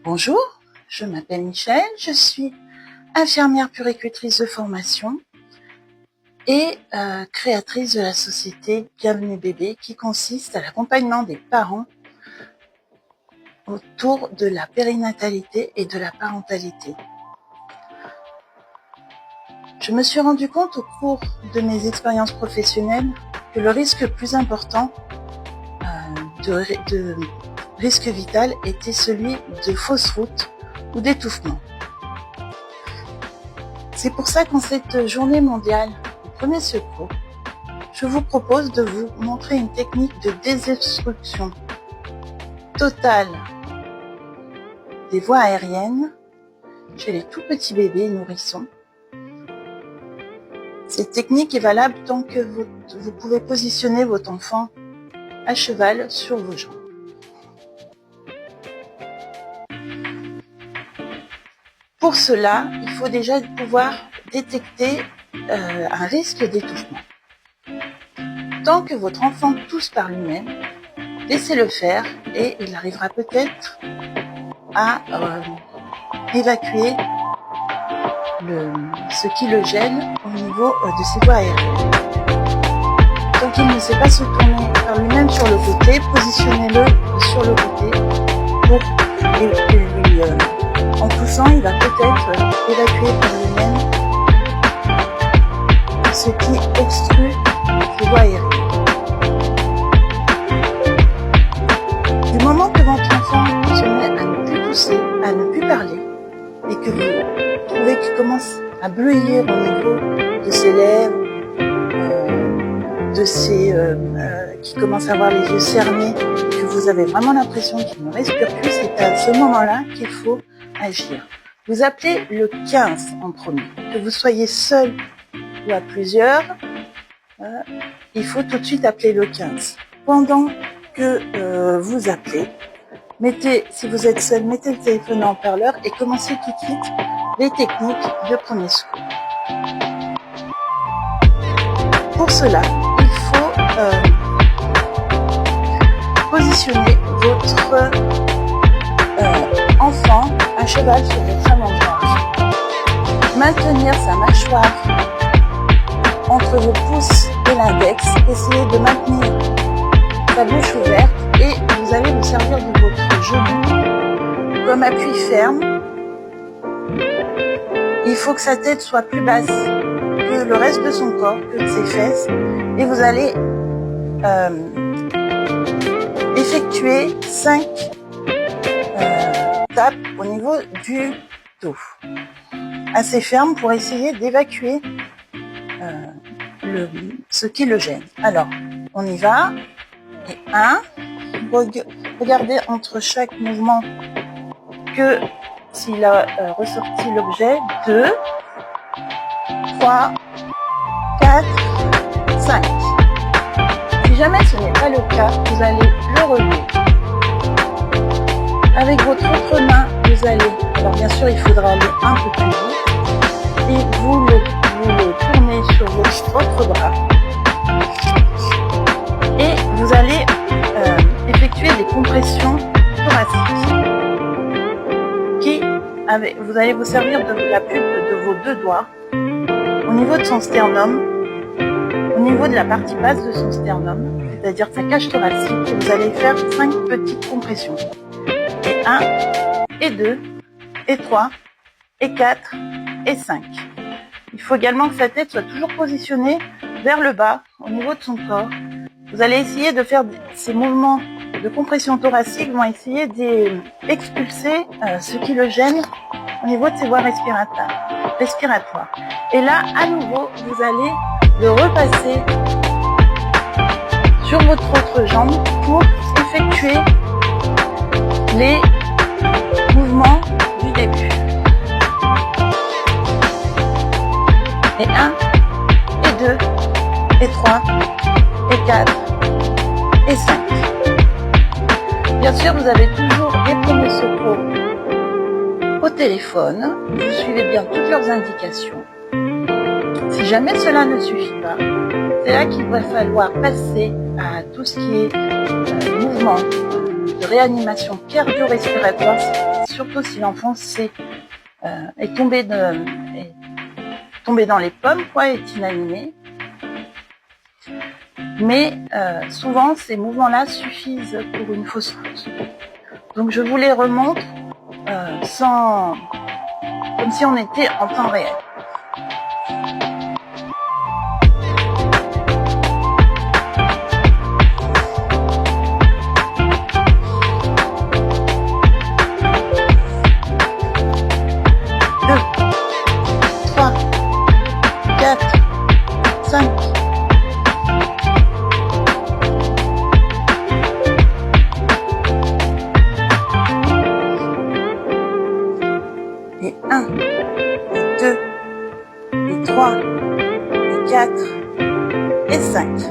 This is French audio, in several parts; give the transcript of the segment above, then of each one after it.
Bonjour, je m'appelle Michel, je suis infirmière puéricultrice de formation et créatrice de la société Bienvenue Bébé qui consiste à l'accompagnement des parents autour de la périnatalité et de la parentalité. Je me suis rendu compte au cours de mes expériences professionnelles que le risque le plus important de risque vital était celui de fausse route ou d'étouffement. C'est pour ça qu'en cette journée mondiale du premier secours, je vous propose de vous montrer une technique de désobstruction totale des voies aériennes chez les tout petits bébés nourrissons. Cette technique est valable tant que vous pouvez positionner votre enfant à cheval sur vos jambes. Pour cela, il faut déjà pouvoir détecter un risque d'étouffement. Tant que votre enfant tousse par lui-même, laissez-le faire et il arrivera peut-être à évacuer ce qui le gêne au niveau de ses voies aériennes. Tant qu'il ne sait pas se tourner par lui-même sur le côté, positionnez-le sur le côté pour en toussant, il va peut-être évacuer par lui-même ce qui obstrue ses voies aériennes. Du moment que votre enfant se met à ne plus tousser, à ne plus parler, et que vous trouvez qu'il commence à bleuir au niveau de ses lèvres, qui commence à avoir les yeux cernés, que vous avez vraiment l'impression qu'il ne respire plus, c'est à ce moment-là qu'il faut agir. Vous appelez le 15 en premier. Que vous soyez seul ou à plusieurs, il faut tout de suite appeler le 15. Pendant que vous appelez, si vous êtes seul, mettez le téléphone en haut-parleur et commencez tout de suite les techniques de premier secours. Pour cela, il faut positionner votre enfant à cheval sur votre avant-bras. Maintenir sa mâchoire entre vos pouces et l'index. Essayez de maintenir sa bouche ouverte et vous allez vous servir de votre genou comme appui ferme. Il faut que sa tête soit plus basse que le reste de son corps, que ses fesses, et vous allez effectuer 5 tapes au niveau du dos, assez ferme pour essayer d'évacuer ce qui le gêne. Alors, on y va. Et 1, regardez entre chaque mouvement que s'il a ressorti l'objet. 2, 3, 4, 5. Si jamais ce n'est pas le cas, vous allez le relever. Avec votre autre main, vous allez, alors bien sûr il faudra aller un peu plus vite, et vous le tournez sur votre autre bras. Et vous allez effectuer des compressions thoraciques. Vous allez vous servir de la pulpe de vos 2 doigts au niveau de son sternum, au niveau de la partie basse de son sternum, c'est-à-dire sa cage thoracique, et vous allez faire 5 petites compressions. Et 1, et 2, et 3, et 4, et 5. Il faut également que sa tête soit toujours positionnée vers le bas, au niveau de son corps. Vous allez essayer de faire ces mouvements de compression thoracique, vont essayer d'expulser ce qui le gêne au niveau de ses voies respiratoires. Et là, à nouveau, vous allez le repasser sur votre autre jambe pour effectuer les mouvements du début. Et 1, et 2, et 3, et 4, et 5. Bien sûr, vous avez toujours les premiers secours au téléphone. Vous suivez bien toutes leurs indications. Si jamais cela ne suffit pas, c'est là qu'il va falloir passer à tout ce qui est mouvement de réanimation cardio-respiratoire, surtout si l'enfant est tombé dans les pommes, quoi, est inanimé. Mais souvent, ces mouvements-là suffisent pour une fausse route. Donc je vous les remontre comme si on était en temps réel. Et 1, et 2, et 3, et 4, et 5.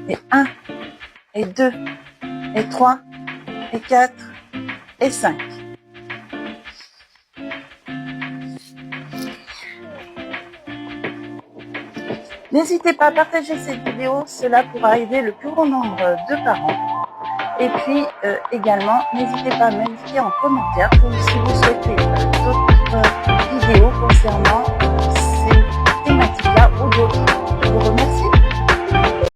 Et 1, et 2, et 3, et 4, et 5. N'hésitez pas à partager cette vidéo, cela pourra aider le plus grand nombre de parents. Et puis également, n'hésitez pas à m'indiquer en commentaire si vous souhaitez d'autres vidéos concernant ces thématiques-là ou d'autres. Je vous remercie.